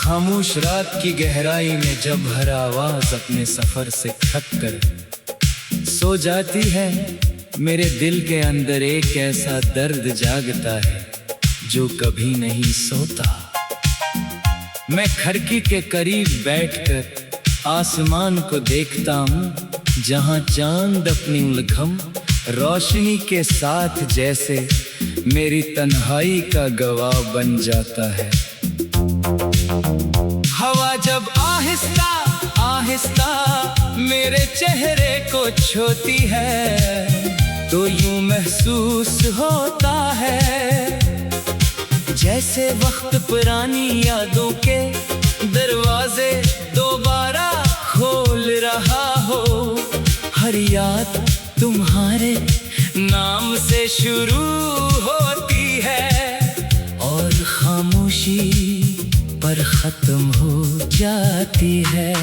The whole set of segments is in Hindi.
खामोश रात की गहराई में जब हर आवाज अपने सफर से थक कर सो जाती है, मेरे दिल के अंदर एक ऐसा दर्द जागता है जो कभी नहीं सोता। मैं खिड़की के करीब बैठकर आसमान को देखता हूँ, जहाँ चांद अपनी उल्लखम रोशनी के साथ जैसे मेरी तन्हाई का गवाह बन जाता है। हवा जब आहिस्ता आहिस्ता मेरे चेहरे को छूती है, तो यूं महसूस होता है जैसे वक्त पुरानी यादों के दरवाजे दोबारा खोल रहा हो। हर याद तुम्हारे नाम से शुरू होती है और खामोशी पर खत्म हो जाती है।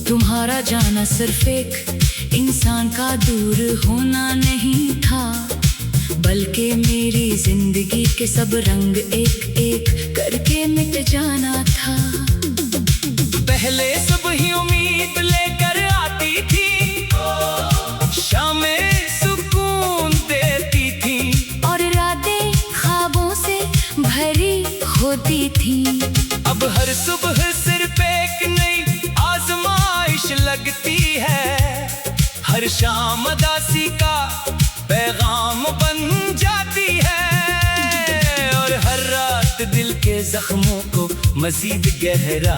तुम्हारा जाना सिर्फ एक इंसान का दूर होना नहीं था, बल्कि मेरी जिंदगी के सब रंग एक एक करके मिट जाना था। पहले सुबह उम्मीद लेकर आती थी, शामें सुकून देती थी और रातें ख्वाबों से भरी होती थी। अब हर सुबह सिर्फ एक नई आजमाइश लगती है, हर शाम उदासी का पैगाम बन जाती है और हर रात दिल के जख्मों को मजीद गहरा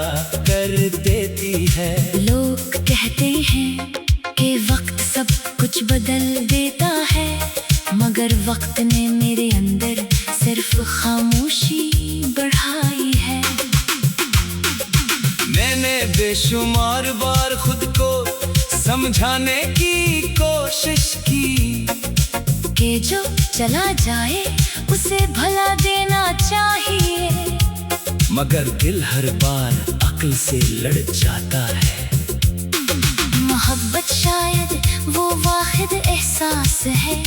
कर देती है। लोग कहते हैं कि वक्त सब कुछ बदल देता है, मगर वक्त ने मेरे अंदर सिर्फ खामोशी बढ़ाई है। मैंने बेशुमार बार खुद को समझाने की कोशिश की कि जो चला जाए उसे भला देना चाहिए, मगर दिल हर बार अक्ल से लड़ जाता है। मोहब्बत शायद वो वाहिद एहसास है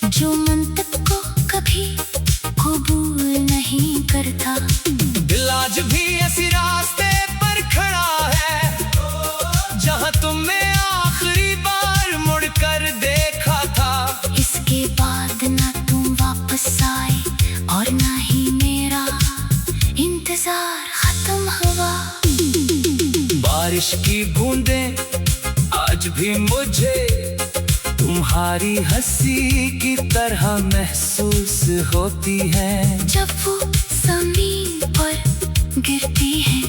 जो मंतक को कभी कबूल नहीं करता। दिल आज भी ऐसी रास्ते पर खड़ा है जहाँ तुमने आखिरी बार मुड़कर देखा था। इसके बाद ना तुम वापस आए और ना ही मेरा इंतजार खत्म हुआ। बारिश की बूंदें आज भी मुझे तुम्हारी हंसी की तरह महसूस होती है। जब वो जमीन पर गिरती है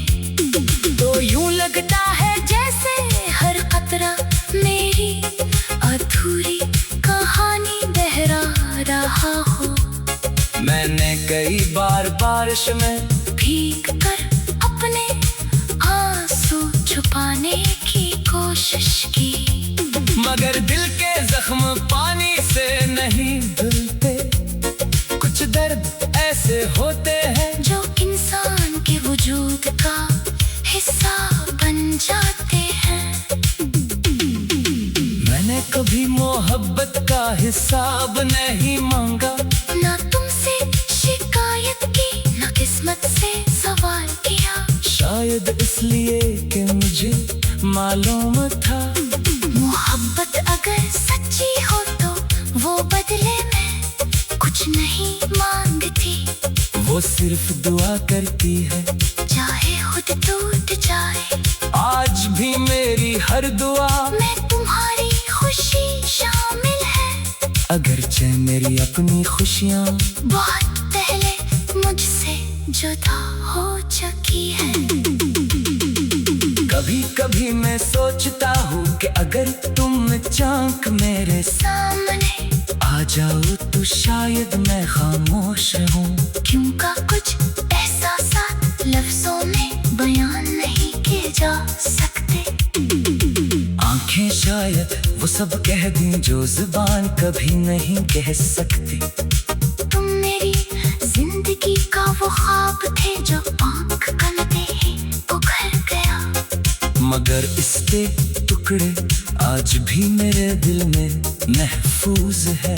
तो यूं लगता है जैसे हर कतरा मेरी अधूरी कहानी दोहरा रहा हो। मैंने कई बार बारिश में भीग कर अपने आंसू छुपाने की कोशिश की, मगर दिल के जख्म पानी से नहीं धुलते। कुछ दर्द ऐसे होते हैं जो इंसान के वजूद का हिस्सा बन जाते हैं। मैंने कभी मोहब्बत का हिसाब नहीं मांगा, ना तुमसे शिकायत की ना किस्मत से सवाल किया। शायद इसलिए कि मुझे मालूम था मोहब्बत अगर सच्ची हो तो वो बदले में कुछ नहीं मांगती। वो सिर्फ दुआ करती है चाहे खुद टूट जाए। आज भी मेरी हर दुआ में तुम्हारी खुशी शामिल है, अगरचे मेरी अपनी खुशियाँ बहुत पहले मुझसे जुदा हो चुकी है। कभी कभी मैं सोचता हूँ कि अगर तुम चांक मेरे सामने आ जाओ तो शायद मैं खामोश रहूं, क्योंकि कुछ एहसास लफ्जों में बयान नहीं किए जा सकते। आंखें शायद वो सब कह दें जो जुबान कभी नहीं कह सकती। तुम मेरी जिंदगी का वो ख्वाब थे जो आंख करते ही उभर गया, मगर इसके टुकड़े आज भी मेरे दिल में महफूज है।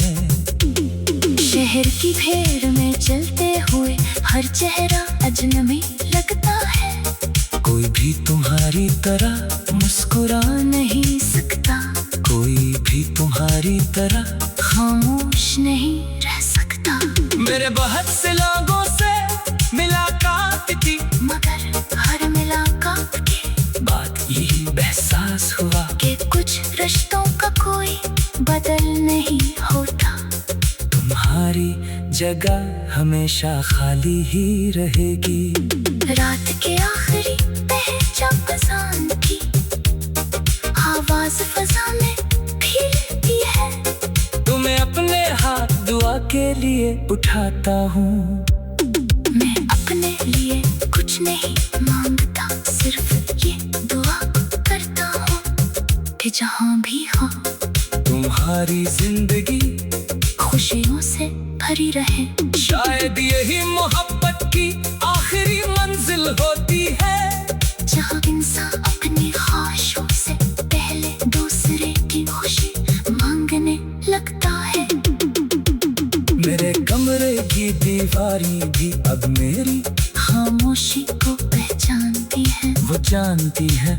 शहर की भीड़ में चलते हुए हर चेहरा अजनबी लगता है। कोई भी तुम्हारी तरह मुस्कुरा नहीं सकता, कोई भी तुम्हारी तरह खामोश नहीं रह सकता। मेरे बहुत से लोगों से मुलाकात की, मगर हर मुलाकात के बात यही एहसास हुआ कि कुछ रिश्तों का कोई बदल नहीं होता। तुम्हारी जगह हमेशा खाली ही रहेगी। रात के आखिरी पहर अज़ान की आवाज फजा में फिरती है। तुम्हें अपने हाथ दुआ के लिए उठाता हूँ। मैं अपने लिए कुछ नहीं मांगता, सिर्फ ये दुआ करता हूँ कि जहाँ भी हो तुम्हारी जिंदगी खुशियों से भरी रहे। शायद यही मोहब्बत की आखिरी मंजिल होती है, जहाँ इंसान अपनी ख्वाहिशों से पहले दूसरे की खुशी मांगने लगता है। मेरे कमरे की दीवारें भी अब मेरी खामोशी को पहचानती है। वो जानती है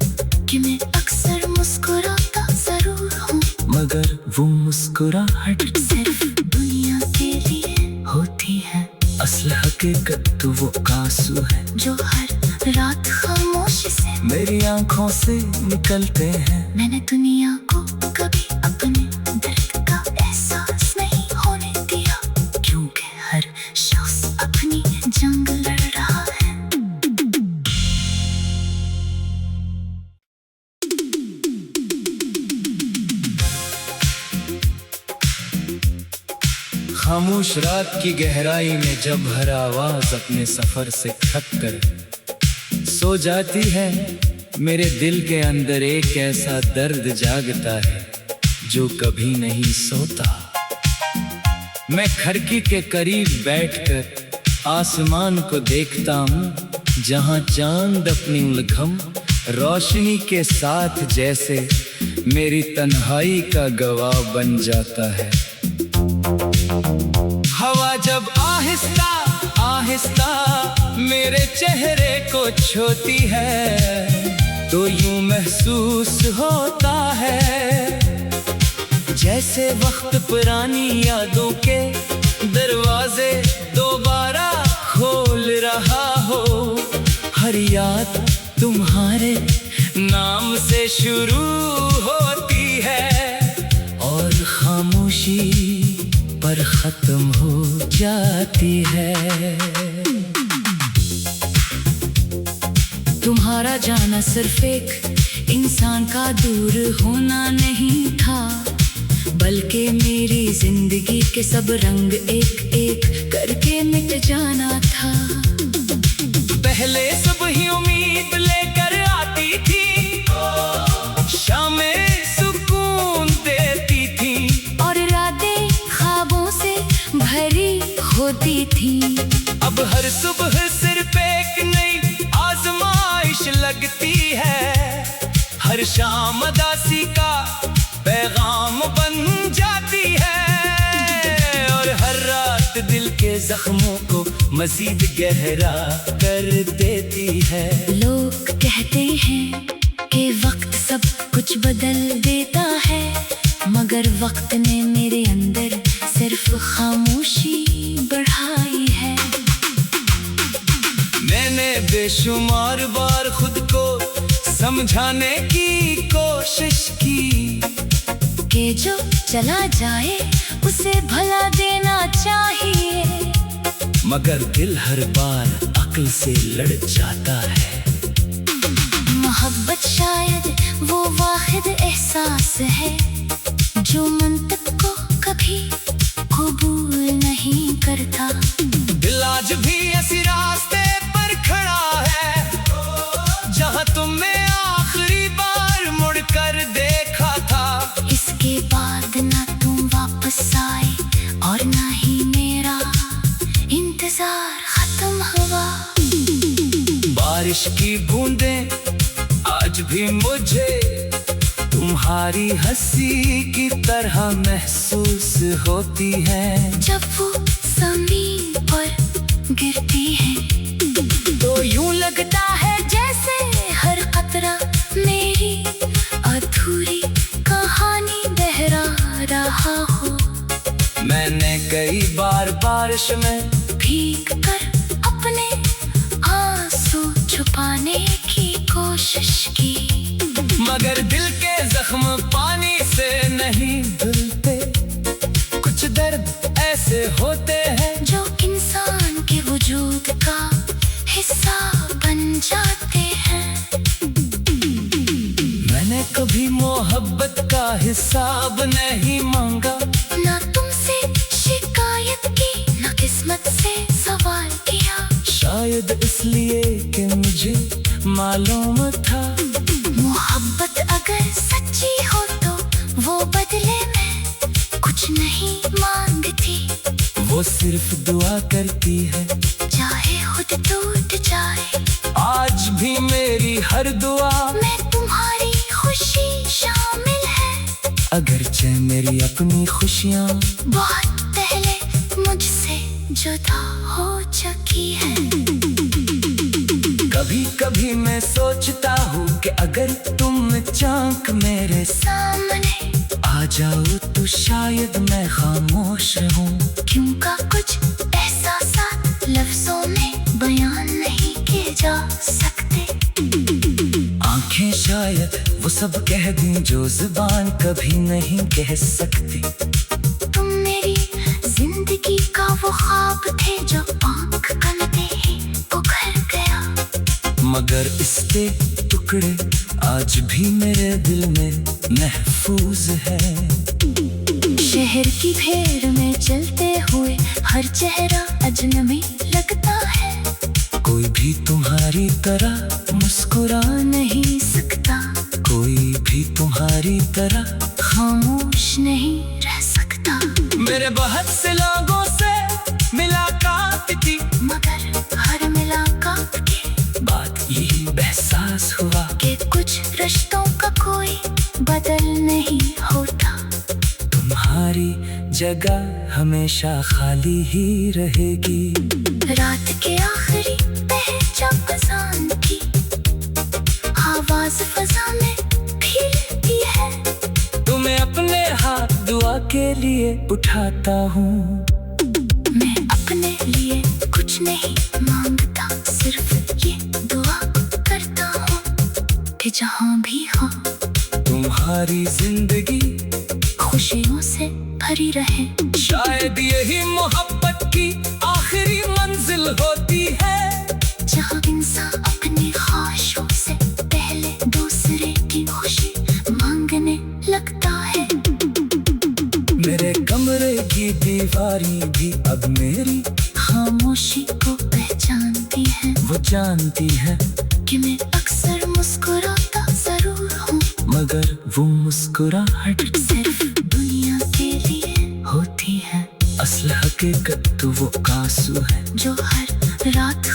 कि मैं अक्सर मुस्कुराता जरूर हूँ, मगर वो मुस्कुराहट सिर्फ दुनिया के लिए होती है। असल हकीकत तो वो आंसू है जो हर रात खामोशी से मेरी आंखों से निकलते हैं। मैंने दुनिया को कभी अपने दर्द का एहसास नहीं होने दिया, क्योंकि हर शख्स अपनी जंग लड़ रहा है। खामोश रात की गहराई में जब हर आवाज अपने सफर से थक कर सो जाती है, मेरे दिल के अंदर एक ऐसा दर्द जागता है जो कभी नहीं सोता। मैं खिड़की के करीब बैठकर आसमान को देखता हूँ, जहाँ चांद अपनी उलझम रोशनी के साथ जैसे मेरी तन्हाई का गवाह बन जाता है। हवा जब आहिस्ता आहिस्ता मेरे चेहरे को छूती है, तो यूं महसूस होता है जैसे वक्त पुरानी यादों के दरवाजे दोबारा खोल रहा हो। हर याद तुम्हारे नाम से शुरू होती है और खामोशी पर खत्म हो जाती है। तुम्हारा जाना सिर्फ एक इंसान का दूर होना नहीं था, बल्कि मेरी जिंदगी के सब रंग एक एक करके मिट जाना था। पहले सब ही उम्मीद लेकर आती थी, शामें सुकून देती थी और रातें ख्वाबों से भरी होती थी। अब हर सुबह सिर पे एक नई आजमाइश लगती है, हर शाम उदासी का पैगाम बन जाती है और हर रात दिल के जख्मों को मजीद गहरा कर देती है। लोग कहते हैं कि वक्त सब कुछ बदल देता है, मगर वक्त ने मेरे अंदर सिर्फ खामोशी बढ़ाई है। मैंने बेशुमार बार खुद को समझाने की कोशिश की कि जो चला जाए उसे भला देना चाहिए, मगर दिल हर बार अक्ल से लड़ जाता है। मोहब्बत शायद वो वाहिद एहसास है जो मंतक को कभी कबूल नहीं करता। दिल आज भी ऐसी रास्ते पर खड़ा है जहाँ तुमने आखिरी बार मुड़कर देखा था। इसके बाद ना तुम वापस आए और ना ही मेरा इंतजार खत्म हुआ। बारिश की बूंदें आज भी मुझे तुम्हारी हंसी की तरह महसूस होती है। जब वो जमीन पर गिरती हैं तो यूं लगता है जैसे हर कतरा मेरी अधूरी कहानी दोहरा रहा हो। मैंने कई बार बारिश में भीग कर अपने आंसू छुपाने की कोशिश की, मगर दिल के जख्म पानी से नहीं धुलते। कुछ दर्द ऐसे होते हैं जो इंसान के वजूद का हिस्सा बन जाते हैं। मैंने कभी मोहब्बत का हिसाब नहीं मांगा, ना तुमसे शिकायत की, ना किस्मत से सवाल किया। शायद इसलिए कि मुझे मालूम था मोहब्बत अगर सच्ची हो तो वो बदले में कुछ नहीं मांगती। वो सिर्फ दुआ करती है, चाहे खुद टूट जाए। आज भी मेरी हर दुआ मैं तुम्हारी खुशी शामिल है। अगरचे मेरी अपनी खुशियाँ बहुत पहले मुझसे जुदा हो चुकी है। कभी कभी मैं सोचता हूँ कि अगर तुम चांक मेरे सामने आ जाओ तो शायद मैं खामोश हूँ। क्यों का कुछ एहसासात लफ्जों में बयान नहीं किए जा सकते। आंखें शायद वो सब कह दें जो जुबान कभी नहीं कह सकती। तुम मेरी जिंदगी का वो ख्वाब थे जो आंख बनते ही उभर गया, मगर इसके टुकड़े आज भी मेरे दिल में महफूज है। शहर की भीड़ में चलते हुए हर चेहरा अजनबी लगता है। कोई भी तुम्हारी तरह मुस्कुरा नहीं सकता, कोई भी तुम्हारी तरह खामोश नहीं रह सकता। मेरे बहुत से लोगों से मुलाकात की, मगर हर मुलाकात के बात यही एहसास हुआ कि कुछ रिश्तों का कोई बदल नहीं होता। तुम्हारी जगह हमेशा खाली ही रहेगी। रात के आखिरी पहचा फजान की आवाज फजा में फिरती है। तुम्हें अपने हाथ दुआ के लिए उठाता हूँ। मैं अपने लिए कुछ नहीं मांगता, सिर्फ ये दुआ करता हूँ कि जहाँ भी हो तुम्हारी जिंदगी खुशियों से भरी रहे। शायद यही मोहब्बत की आखिरी मंजिल होती है, जहाँ इंसान अपनी ख्वाहिशों से पहले दूसरे की खुशी मांगने लगता है। मेरे कमरे की दीवारी भी अब मेरी खामोशी को पहचानती है। वो जानती है कि मैं अक्सर मुस्कुराता जरूर हूँ, मगर वो मुस्कुराहट सिर्फ दुनिया के लिए होती है। असल हकीकत तो वो आंसू है जो हर रात